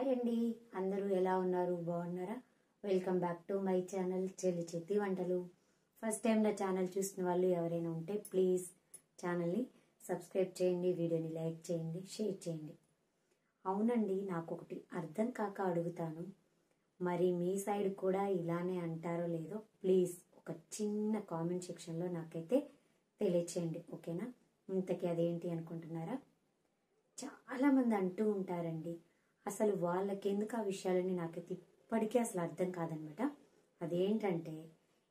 Hi అండి, అందరూ ఎలా ఉన్నారు? బాగున్నారా? Welcome back to my channel చెల్లి చేతి వంటలు. ఫస్ట్ టైం నా ఛానల్ చూసిన వాళ్ళు ఎవరైనా ఉంటే ప్లీజ్ ఛానల్ని సబ్స్క్రైబ్ చేయండి, వీడియోని లైక్ చేయండి, షేర్ చేయండి. అవునండి, నాకు ఒకటి అర్థం కాక అడుగుతాను, మరి మీ సైడ్ కూడా ఇలానే అంటారో లేదో ప్లీజ్ ఒక చిన్న కామెంట్ సెక్షన్లో నాకైతే తెలియచేయండి, ఓకేనా? ఇంతకీ అదేంటి అనుకుంటున్నారా? చాలామంది అంటూ ఉంటారండి, అసలు వాళ్ళకెందుకు ఆ విషయాలని నాకైతే ఇప్పటికీ అసలు అర్థం కాదనమాట. అదేంటంటే,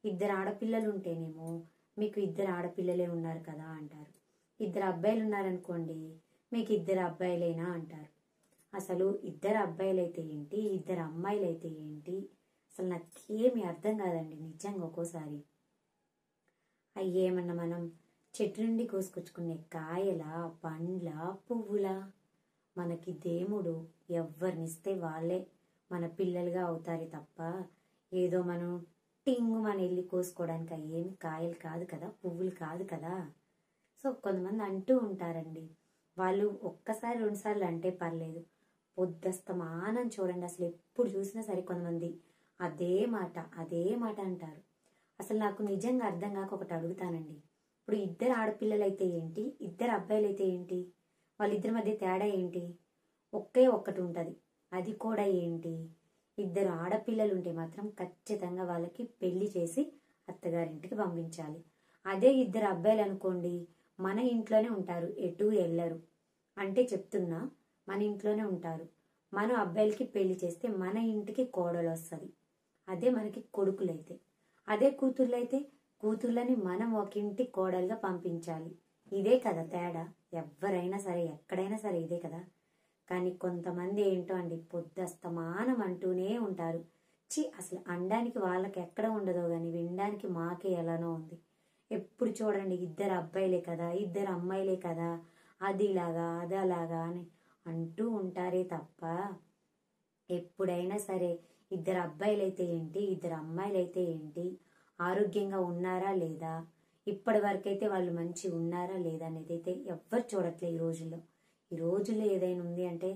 ఇద్దరు ఆడపిల్లలు ఉంటేనేమో మీకు ఇద్దరు ఆడపిల్లలే ఉన్నారు కదా అంటారు, ఇద్దరు అబ్బాయిలు ఉన్నారనుకోండి మీకు ఇద్దరు అబ్బాయిలేనా అంటారు. అసలు ఇద్దరు అబ్బాయిలైతే ఏంటి, ఇద్దరు అమ్మాయిలైతే ఏంటి, అసలు నాకేమీ అర్థం కాదండి నిజంగా. ఒక్కోసారి అయ్యేమన్నా మనం చెట్టు నుండి కోసుకొచ్చుకునే కాయల, పండ్ల, పువ్వులా? మనకి దేవుడు ఎవరినిస్తే వాళ్ళే మన పిల్లలుగా అవుతారే తప్ప ఏదో మనం టింగు మన వెళ్ళి కోసుకోవడానికి ఏమి కాయలు కాదు కదా, పువ్వులు కాదు కదా. సో కొంతమంది అంటూ ఉంటారండి, వాళ్ళు ఒక్కసారి రెండుసార్లు అంటే పర్లేదు, పొద్దస్తమానం చూడండి, అసలు ఎప్పుడు చూసినా సరే కొంతమంది అదే మాట అంటారు. అసలు నాకు నిజంగా అర్థం కాక ఒకటి అడుగుతానండి, ఇప్పుడు ఇద్దరు ఆడపిల్లలైతే ఏంటి, ఇద్దరు అబ్బాయిలైతే ఏంటి, వాళ్ళిద్దరి మధ్య తేడా ఏంటి? ఒక్కటి ఉంటుంది, అది కూడా ఏంటి, ఇద్దరు ఆడపిల్లలు ఉంటే మాత్రం ఖచ్చితంగా వాళ్ళకి పెళ్లి చేసి అత్తగారింటికి పంపించాలి. అదే ఇద్దరు అబ్బాయిలు అనుకోండి, మన ఇంట్లోనే ఉంటారు, ఎటు వెళ్ళరు. అంటే చెప్తున్నా, మన ఇంట్లోనే ఉంటారు. మనం అబ్బాయిలకి పెళ్లి చేస్తే మన ఇంటికి కోడలు వస్తుంది. అదే మనకి కొడుకులైతే. అదే కూతుర్లైతే కూతుర్లని మనం ఒక ఇంటి కోడలుగా పంపించాలి. ఇదే కదా తేడా. ఎవరైనా సరే ఎక్కడైనా సరే ఇదే కదా. కానీ కొంతమంది ఏంటో అండి, పొద్దస్తమానం అంటూనే ఉంటారు. అసలు అనడానికి వాళ్ళకి ఎక్కడ ఉండదో కానీ వినడానికి మాకే ఎలానో ఉంది. ఎప్పుడు చూడండి ఇద్దరు అబ్బాయిలే కదా, ఇద్దరు అమ్మాయిలే కదా, అదిలాగా అదలాగా అని అంటూ ఉంటారే తప్ప ఎప్పుడైనా సరే ఇద్దరు అబ్బాయిలైతే ఏంటి, ఇద్దరు అమ్మాయిలైతే ఏంటి, ఆరోగ్యంగా ఉన్నారా లేదా, ఇప్పటి వరకైతే వాళ్ళు మంచి ఉన్నారా లేదా అనేది అయితే ఎవ్వరు చూడట్లే ఈ రోజుల్లో ఏదైనా ఉంది అంటే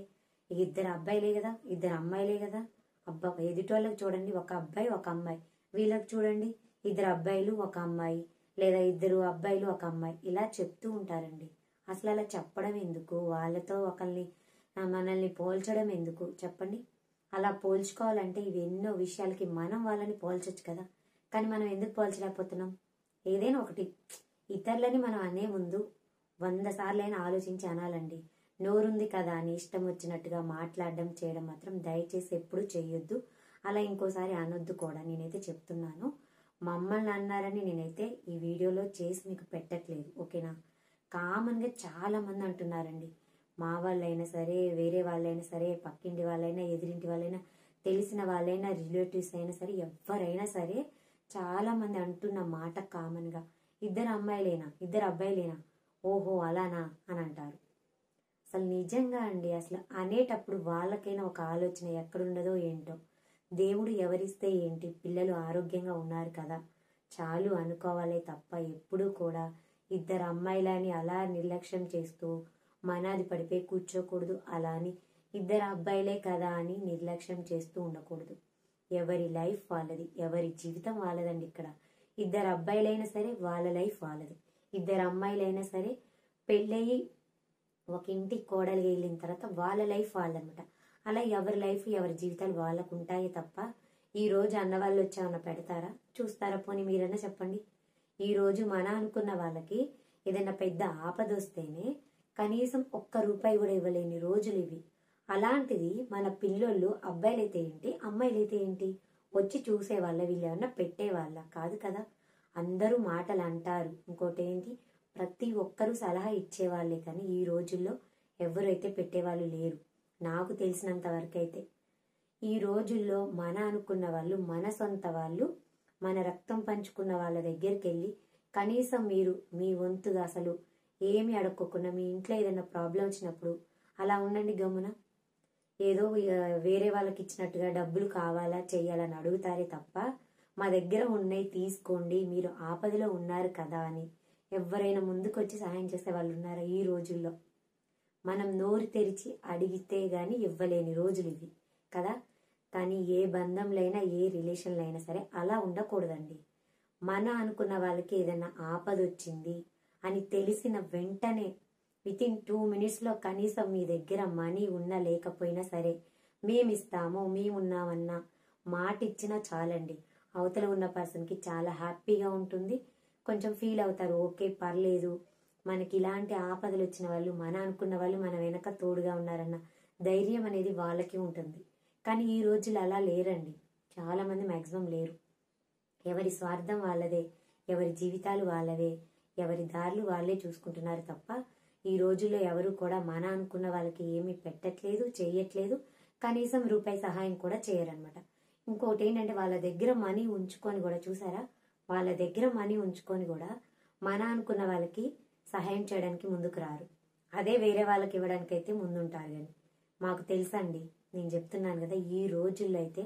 ఇద్దరు అబ్బాయిలే కదా, ఇద్దరు అమ్మాయిలే కదా. అబ్బా, ఎదుటోళ్ళకి చూడండి ఒక అబ్బాయి ఒక అమ్మాయి, వీళ్ళకి చూడండి ఇద్దరు అబ్బాయిలు ఒక అమ్మాయి, లేదా ఇద్దరు అబ్బాయిలు ఒక అమ్మాయి, ఇలా చెప్తూ ఉంటారండి. అసలు అలా చెప్పడం ఎందుకు? వాళ్ళతో మనల్ని పోల్చడం ఎందుకు చెప్పండి? అలా పోల్చుకోవాలంటే ఇవి ఎన్నో విషయాలకి మనం వాళ్ళని పోల్చొచ్చు కదా, కానీ మనం ఎందుకు పోల్చలేకపోతున్నాం? ఏదైనా ఒకటి ఇతరులని మనం అనే ముందు 100 సార్లైనా ఆలోచించి అనాలండి. నోరుంది కదా అని ఇష్టం వచ్చినట్టుగా మాట్లాడడం చేయడం మాత్రం దయచేసి ఎప్పుడు చేయొద్దు. అలా ఇంకోసారి అనొద్దు కూడా. నేనైతే చెప్తున్నాను, మమ్మల్ని అన్నారని నేనైతే ఈ వీడియోలో చేసి మీకు పెట్టట్లేదు, ఓకేనా? కామన్గా చాలా మంది అంటున్నారండి, మా వాళ్ళైనా సరే, వేరే వాళ్ళైనా సరే, పక్కింటి వాళ్ళైనా, ఎదురింటి వాళ్ళైనా, తెలిసిన వాళ్ళైనా, రిలేటివ్స్ అయినా సరే, ఎవరైనా సరే చాలా మంది అంటున్న మాట కామన్గా, ఇద్దరు అమ్మాయిలేనా, ఇద్దరు అబ్బాయిలేనా, ఓహో అలానా అని అంటారు. అసలు నిజంగా అండి, అసలు అనేటప్పుడు వాళ్ళకైనా ఒక ఆలోచన ఎక్కడుండదో ఏంటో. దేవుడు ఎవరిస్తే ఏంటి, పిల్లలు ఆరోగ్యంగా ఉన్నారు కదా చాలు అనుకోవాలే తప్ప ఎప్పుడూ కూడా ఇద్దరు అమ్మాయిలని అలా నిర్లక్ష్యం చేస్తూ మనాది పడిపోయి కూర్చోకూడదు. అలా అని ఇద్దరు అబ్బాయిలే కదా అని నిర్లక్ష్యం చేస్తూ ఉండకూడదు. ఎవరి లైఫ్ వాళ్ళది, ఎవరి జీవితం వాళ్ళదండి. ఇక్కడ ఇద్దరు అబ్బాయిలైనా సరే వాళ్ళ లైఫ్ వాళ్ళది, ఇద్దరు అమ్మాయిలైనా సరే పెళ్ళయి ఒక ఇంటికి కోడలిగా వెళ్ళిన తర్వాత వాళ్ళ లైఫ్ వాళ్ళనమాట. అలా ఎవరి లైఫ్ ఎవరి జీవితాలు వాళ్ళకు ఉంటాయి తప్ప ఈ రోజు అన్నవాళ్ళు వచ్చామన్నా పెడతారా, చూస్తారా? పోనీ మీరన్నా చెప్పండి. ఈ రోజు మన అనుకున్న వాళ్ళకి ఏదైనా పెద్ద ఆపద వస్తేనే కనీసం ₹1 కూడా ఇవ్వలేని రోజులు ఇవి. అలాంటిది మన పిల్లోళ్ళు అబ్బాయిలైతే ఏంటి, అమ్మాయిలైతే ఏంటి, వచ్చి చూసేవాళ్ళ, వీళ్ళు ఏమన్నా పెట్టేవాళ్ళ? కాదు కదా. అందరూ మాటలు అంటారు. ఇంకోటి ఏంటి, ప్రతి ఒక్కరూ సలహా ఇచ్చేవాళ్ళే, కానీ ఈ రోజుల్లో ఎవరైతే పెట్టేవాళ్ళు లేరు నాకు తెలిసినంత వరకు అయితే. ఈ రోజుల్లో మన అనుకున్న వాళ్ళు, మన సొంత వాళ్ళు, మన రక్తం పంచుకున్న వాళ్ళ దగ్గరికి వెళ్ళి కనీసం మీరు మీ వంతుగా అసలు ఏమి అడగకుండా మీ ఇంట్లో ఏదైనా ప్రాబ్లం వచ్చినప్పుడు అలా ఉండండి గమ్మున. ఏదో వేరే వాళ్ళకి ఇచ్చినట్టుగా డబ్బులు కావాలా చెయ్యాలని అడుగుతారే తప్ప మా దగ్గర ఉన్నాయి తీసుకోండి, మీరు ఆపదలో ఉన్నారు కదా అని ఎవరైనా ముందుకు వచ్చి సహాయం చేసే వాళ్ళు ఉన్నారా ఈ రోజుల్లో? మనం నోరు తెరిచి అడిగితే గాని ఇవ్వలేని రోజులు ఇవి కదా. కానీ ఏ బంధంలైనా ఏ రిలేషన్లో అయినా సరే అలా ఉండకూడదండి. మన అనుకున్న వాళ్ళకి ఏదైనా ఆపద వచ్చింది అని తెలిసిన వెంటనే వితిన్ 2 minutesలో కనీసం మీ దగ్గర మనీ ఉన్నా లేకపోయినా సరే మేమిస్తాము మేమున్నామన్న మాట ఇచ్చినా చాలండి. అవతల ఉన్న పర్సన్కి చాలా హ్యాపీగా ఉంటుంది. కొంచెం ఫీల్ అవుతారు, ఓకే పర్లేదు మనకి ఇలాంటి ఆపదలు వచ్చిన వాళ్ళు మన అనుకున్న వాళ్ళు మన వెనక తోడుగా ఉన్నారన్న ధైర్యం అనేది వాళ్ళకి ఉంటుంది. కానీ ఈ రోజులు అలా లేరండి. చాలా మంది మ్యాక్సిమం లేరు. ఎవరి స్వార్థం వాళ్ళదే, ఎవరి జీవితాలు వాళ్ళవే, ఎవరి దారులు వాళ్ళే చూసుకుంటున్నారు తప్ప ఈ రోజుల్లో ఎవరు కూడా మన అనుకున్న వాళ్ళకి ఏమీ పెట్టట్లేదు, చేయట్లేదు, కనీసం రూపాయి సహాయం కూడా చేయరనమాట. ఇంకోటి ఏంటంటే వాళ్ళ దగ్గర మనీ ఉంచుకొని కూడా చూసారా, వాళ్ళ దగ్గర మనీ ఉంచుకొని కూడా మన అనుకున్న వాళ్ళకి సహాయం చేయడానికి ముందుకు రారు. అదే వేరే వాళ్ళకి ఇవ్వడానికి అయితే ముందుంటారు. కానీ మాకు తెలుసండి, నేను చెప్తున్నాను కదా, ఈ రోజుల్లో అయితే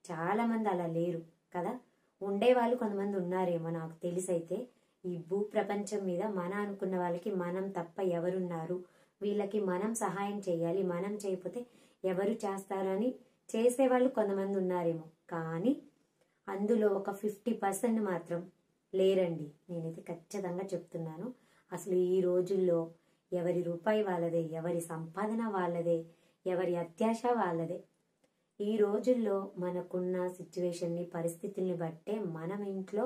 చాలా మంది అలా లేరు కదా. ఉండేవాళ్ళు కొంతమంది ఉన్నారేమో నాకు తెలిసైతే. ఈ భూ ప్రపంచం మీద మన అనుకున్న వాళ్ళకి మనం తప్ప ఎవరున్నారు, వీళ్ళకి మనం సహాయం చేయాలి, మనం చేయకపోతే ఎవరు చేస్తారు అని చేసేవాళ్ళు కొంతమంది ఉన్నారేమో. కానీ అందులో ఒక 50% మాత్రం లేరండి. నేనైతే ఖచ్చితంగా చెప్తున్నాను. అసలు ఈ రోజుల్లో ఎవరి రూపాయి వాళ్ళదే, ఎవరి సంపాదన వాళ్ళదే, ఎవరి అత్యాశ వాళ్ళదే. ఈ రోజుల్లో మనకున్న సిచ్యువేషన్ని పరిస్థితుల్ని బట్టే మనం ఇంట్లో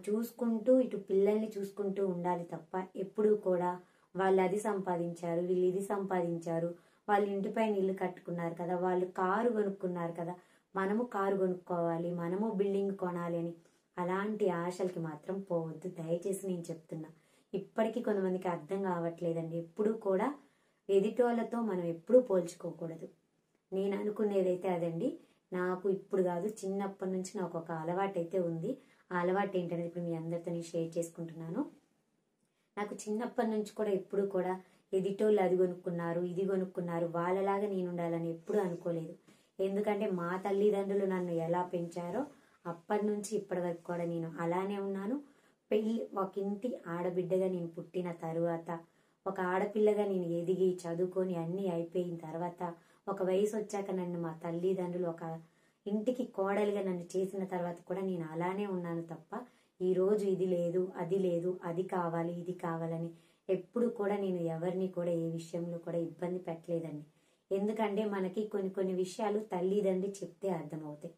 చూసుకుంటూ ఇటు పిల్లల్ని చూసుకుంటూ ఉండాలి తప్ప ఎప్పుడూ కూడా వాళ్ళు అది సంపాదించారు, వీళ్ళు ఇది సంపాదించారు, వాళ్ళు ఇంటిపైన ఇల్లు కట్టుకున్నారు కదా, వాళ్ళు కారు కొనుక్కున్నారు కదా, మనము కారు కొనుక్కోవాలి, మనము బిల్డింగ్ కొనాలి అని అలాంటి ఆశలకి మాత్రం పోవద్దు దయచేసి. నేను చెప్తున్నా, ఇప్పటికీ కొంతమందికి అర్థం కావట్లేదండి. ఎప్పుడూ కూడా ఎదుటోళ్ళతో మనం ఎప్పుడూ పోల్చుకోకూడదు. నేను అనుకునేదైతే అదండి. నాకు ఇప్పుడు కాదు, చిన్నప్పటి నుంచి నాకు ఒక అలవాటు అయితే ఉంది. ఆ అలవాటు ఏంటనేది ఇప్పుడు మీ అందరితో నేను షేర్ చేసుకుంటున్నాను. నాకు చిన్నప్పటి నుంచి కూడా ఎప్పుడు కూడా ఎదుటోళ్ళు అది కొనుక్కున్నారు, ఇది కొనుక్కున్నారు, వాళ్ళలాగా నేను ఉండాలని ఎప్పుడు అనుకోలేదు. ఎందుకంటే మా తల్లిదండ్రులు నన్ను ఎలా పెంచారో అప్పటి నుంచి ఇప్పటి వరకు కూడా నేను అలానే ఉన్నాను. ఒక ఇంటి ఆడబిడ్డగా నేను పుట్టిన తరువాత, ఒక ఆడపిల్లగా నేను ఎదిగి చదువుకొని అన్నీ అయిపోయిన తర్వాత, ఒక వయసు వచ్చాక నన్ను మా తల్లిదండ్రులు ఒక ఇంటికి కోడలిగా నన్ను చేసిన తర్వాత కూడా నేను అలానే ఉన్నాను తప్ప ఈ రోజు ఇది లేదు, అది లేదు, అది కావాలి, ఇది కావాలని ఎప్పుడు కూడా నేను ఎవరిని కూడా ఏ విషయంలో కూడా ఇబ్బంది పెట్టలేదండి. ఎందుకంటే మనకి కొన్ని విషయాలు తల్లిదండ్రి చెప్తే అర్థమవుతాయి.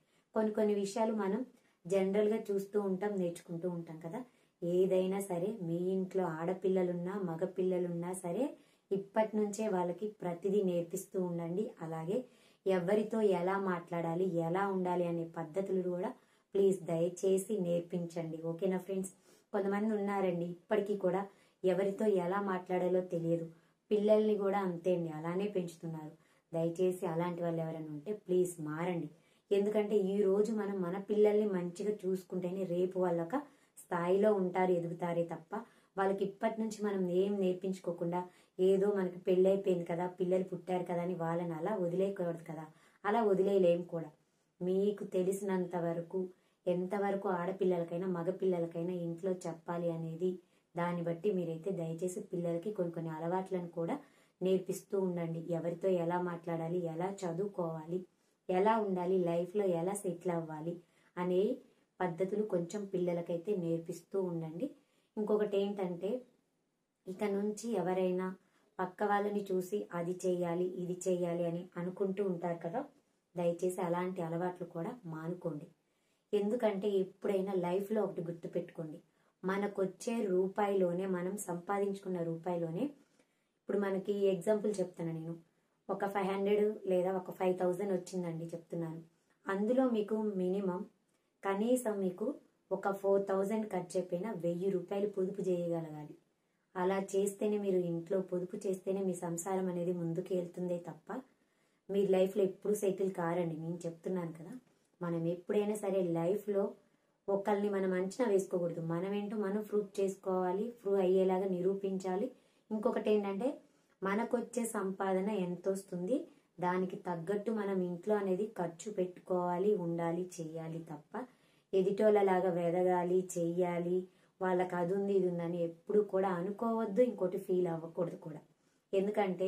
కొన్ని విషయాలు మనం జనరల్గా చూస్తూ ఉంటాం, నేర్చుకుంటూ ఉంటాం కదా. ఏదైనా సరే మీ ఇంట్లో ఆడపిల్లలున్నా మగపిల్లలున్నా సరే ఇప్పటి నుంచే వాళ్ళకి ప్రతిదీ నేర్పిస్తూ ఉండండి. అలాగే ఎవరితో ఎలా మాట్లాడాలి, ఎలా ఉండాలి అనే పద్ధతులు కూడా ప్లీజ్ దయచేసి నేర్పించండి. ఓకేనా ఫ్రెండ్స్? కొంతమంది ఉన్నారండి ఇప్పటికీ కూడా ఎవరితో ఎలా మాట్లాడాలో తెలియదు. పిల్లల్ని కూడా అంతే అండి, అలానే పెంచుతున్నారు. దయచేసి అలాంటి వాళ్ళు ఎవరైనా ఉంటే ప్లీజ్ మారండి. ఎందుకంటే ఈ రోజు మనం మన పిల్లల్ని మంచిగా చూసుకుంటేనే రేపు వాళ్ళొక స్థాయిలో ఉంటారు, ఎదుగుతారే తప్ప వాళ్ళకి ఇప్పటి నుంచి మనం ఏం నేర్పించుకోకుండా ఏదో మనకి పెళ్ళి అయిపోయింది కదా, పిల్లలు పుట్టారు కదా అని వాళ్ళని అలా వదిలేయకూడదు కదా. అలా వదిలేయలేం కూడా. మీకు తెలిసినంత వరకు ఎంతవరకు ఆడపిల్లలకైనా మగపిల్లలకైనా ఇంట్లో చెప్పాలి అనేది దాన్ని బట్టి మీరైతే దయచేసి పిల్లలకి కొన్ని అలవాట్లను కూడా నేర్పిస్తూ ఉండండి. ఎవరితో ఎలా మాట్లాడాలి, ఎలా చదువుకోవాలి, ఎలా ఉండాలి, లైఫ్లో ఎలా సెటిల్ అవ్వాలి అనే పద్ధతులు కొంచెం పిల్లలకైతే నేర్పిస్తూ ఉండండి. ఇంకొకటి ఏంటంటే, ఇక నుంచి ఎవరైనా పక్క వాళ్ళని చూసి అది చేయాలి, ఇది చేయాలి అని అనుకుంటూ ఉంటారు కదా, దయచేసి అలాంటి అలవాట్లు కూడా మానుకోండి. ఎందుకంటే ఎప్పుడైనా లైఫ్లో ఒకటి గుర్తుపెట్టుకోండి, మనకొచ్చే రూపాయిలోనే, మనం సంపాదించుకున్న రూపాయిలోనే, ఇప్పుడు మనకి ఎగ్జాంపుల్ చెప్తాను నేను, ఒక 500 లేదా ఒక 5000 వచ్చిందండి చెప్తున్నాను. అందులో మీకు మినిమం కనీసం మీకు ఒక 4000 ఖర్చు అయిపోయినా 1000 రూపాయలు పొదుపు చేయగలగాలి. అలా చేస్తేనే మీరు ఇంట్లో పొదుపు చేస్తేనే మీ సంసారం అనేది ముందుకు వెళ్తుందే తప్ప మీరు లైఫ్లో ఎప్పుడు సెటిల్ కారండి. నేను చెప్తున్నాను కదా, మనం ఎప్పుడైనా సరే లైఫ్లో ఒకరిని మనం అంచనా వేసుకోకూడదు. మనం ఏంటో మనం ప్రూవ్ చేసుకోవాలి, ప్రూవ్ అయ్యేలాగా నిరూపించాలి. ఇంకొకటి ఏంటంటే, మనకొచ్చే సంపాదన ఎంత వస్తుంది దానికి తగ్గట్టు మనం ఇంట్లో అనేది ఖర్చు పెట్టుకోవాలి, ఉండాలి, చెయ్యాలి తప్ప ఎదిటోళ్ళలాగా వెదగాలి, చెయ్యాలి, వాళ్ళకి అది ఉంది ఇది ఉందని ఎప్పుడు కూడా అనుకోవద్దు. ఇంకోటి ఫీల్ అవ్వకూడదు కూడా. ఎందుకంటే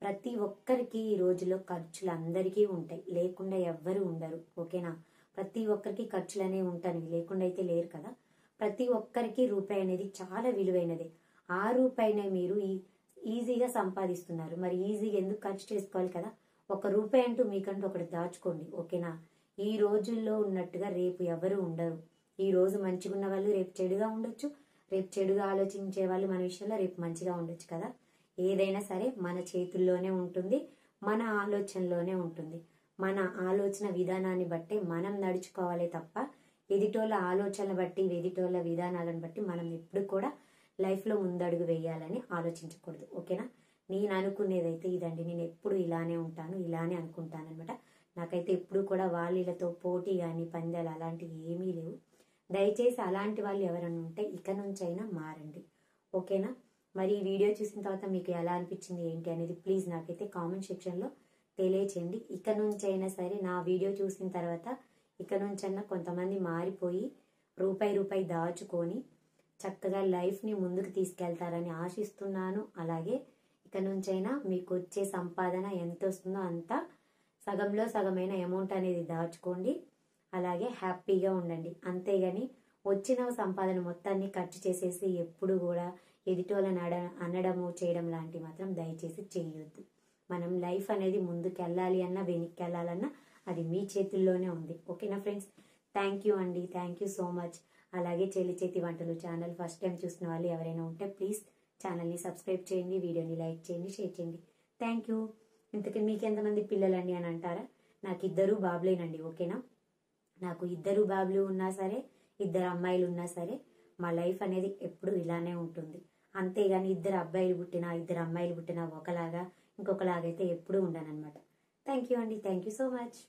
ప్రతి ఒక్కరికి ఈ రోజులో ఖర్చులు అందరికీ ఉంటాయి, లేకుండా ఎవ్వరు ఉండరు. ఓకేనా? ప్రతి ఒక్కరికి ఖర్చులు అనేవి ఉంటాయి, లేకుండా అయితే లేరు కదా. ప్రతి ఒక్కరికి రూపాయి అనేది చాలా విలువైనది. ఆ రూపాయినే మీరు ఈజీగా సంపాదిస్తున్నారు, మరి ఈజీగా ఎందుకు ఖర్చు చేసుకోవాలి కదా. ఒక రూపాయి అంటూ మీకంటూ ఒకటి దాచుకోండి. ఓకేనా? ఈ రోజుల్లో ఉన్నట్టుగా రేపు ఎవరు ఉండరు. ఈ రోజు మంచిగా ఉన్న వాళ్ళు రేపు చెడుగా ఉండొచ్చు, రేపు చెడుగా ఆలోచించే వాళ్ళు మన విషయంలో రేపు మంచిగా ఉండొచ్చు కదా. ఏదైనా సరే మన చేతుల్లోనే ఉంటుంది, మన ఆలోచనలోనే ఉంటుంది. మన ఆలోచన విధానాన్ని బట్టి మనం నడుచుకోవాలి తప్ప ఎదుటోళ్ళ ఆలోచనలు బట్టి ఎదుటోళ్ళ విధానాలను బట్టి మనం ఎప్పుడు కూడా లైఫ్లో ముందడుగు వేయాలని ఆలోచించకూడదు. ఓకేనా? నేను అనుకునేదైతే ఇదండి. నేను ఎప్పుడు ఇలానే ఉంటాను, ఇలానే అనుకుంటాను అనమాట. నాకైతే ఎప్పుడు కూడా వాళ్ళతో పోటీ కానీ పందాలు అలాంటివి ఏమీ లేవు. దయచేసి అలాంటి వాళ్ళు ఎవరైనా ఉంటే ఇక నుంచైనా మారండి. ఓకేనా? మరి ఈ వీడియో చూసిన తర్వాత మీకు ఎలా అనిపించింది ఏంటి అనేది ప్లీజ్ నాకైతే కామెంట్ సెక్షన్లో తెలియచేయండి. ఇక నుంచైనా సరే నా వీడియో చూసిన తర్వాత ఇక నుంచైనా కొంతమంది మారిపోయి రూపాయి దాచుకొని చక్కగా లైఫ్ని ముందుకు తీసుకెళ్తారని ఆశిస్తున్నాను. అలాగే ఇక నుంచైనా మీకు వచ్చే సంపాదన ఎంత వస్తుందో అంత సగంలో సగమైన అమౌంట్ అనేది దాచుకోండి. అలాగే హ్యాపీగా ఉండండి. అంతేగాని వచ్చిన సంపాదన మొత్తాన్ని ఖర్చు చేసేసి ఎప్పుడు కూడా ఎదుటోళ్ళని అనడము చేయడం లాంటివి మాత్రం దయచేసి చేయొద్దు. మనం లైఫ్ అనేది ముందుకు వెళ్ళాలి అన్నా వెనక్కి వెళ్ళాలన్నా అది మీ చేతుల్లోనే ఉంది. ఓకేనా ఫ్రెండ్స్? థ్యాంక్ యూ అండి, థ్యాంక్ యూ సో మచ్. అలాగే చెల్లి చేతి వంటలు ఛానల్ ఫస్ట్ టైం చూసిన వాళ్ళు ఎవరైనా ఉంటే ప్లీజ్ ఛానల్ని సబ్స్క్రైబ్ చేయండి, వీడియోని లైక్ చేయండి, షేర్ చేయండి. Thank you. ఇంతకీ మీకు ఎంతమంది పిల్లలండి అని అంటారా? నాకు 2 బాబులేనండి. ఓకేనా? నాకు 2 బాబులు ఉన్నా సరే 2 అమ్మాయిలు ఉన్నా సరే మా లైఫ్ అనేది ఎప్పుడు ఇలానే ఉంటుంది. అంతేగాని 2 అబ్బాయిలు పుట్టినా 2 అమ్మాయిలు పుట్టినా ఒకలాగా ఇంకొకలాగైతే ఎప్పుడూ ఉండనన్నమాట. థ్యాంక్ యూ అండి, థ్యాంక్ యూ సో మచ్.